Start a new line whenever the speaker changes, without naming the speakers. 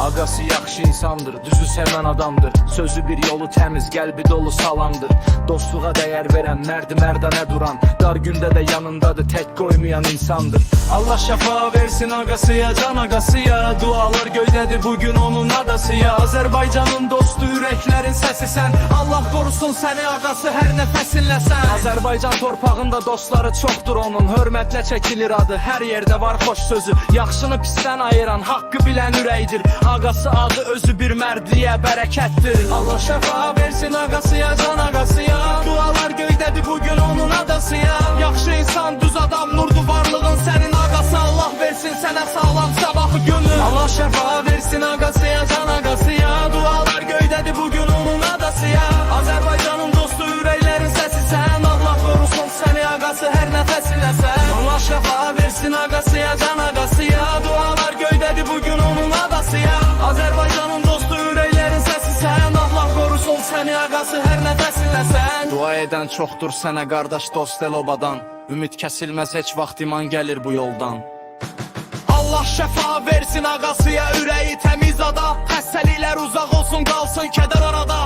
Ağası yaxşı insandır, düzü sevən adamdır. Sözü bir yolu təmiz, qəlbi dolu salamdır. Dostluğa dəyər verən, mərdi mərdənə duran, dar gündə də yanındadır, tək qoymayan insandır. Allah şəfa versin ağasıya, can ağasıya. Dualar göydədir bugün onun adasıya. Azərbaycanın dostu, ürəklərin səsi sən. Allah qorusun səni ağası, hər nəfəsinlə sən. Azərbaycan torpağında dostları çoxdur onun, hörmətlə çəkilir adı, hər yerdə var xoş sözü. Yaxşını pisdən ayıran, haqqı bilən ürəkdir. Ağası adı özü bir mərdliyə bərəkətdir. Allah şəfa versin ağasıya, can ağasıya. Dualar göydədir bugün onun adasıya. Yaxşı insan, düz adam, nurdu varlığın sənin ağası. Allah versin sənə sağlam sabahı gönül. Allah şəfa versin ağasıya, can ağasıya. Dualar göydədir bugün onun adasıya. Azərbaycanın dostu, ürəklərin səsi sən. Allah qorusun səni ağası, hər nəfəsinlə sən. Allah şəfa versin ağasıya, can ağasıya. Dualar göydədir bugün onun adasıya. Azərbaycanın dostu, ürəklərin səsi sən. Allah qorusun səni ağası, hər nəfəsinlə sən. Dua edən çoxdur sənə qardaş, dost el obadan. Ümid kəsilməz, heç vaxt iman gəlir bu yoldan. Allah şəfa versin ağasıya, ürəyi təmiz ada. Xəstəliklər uzaq olsun, qalsın kədər arada.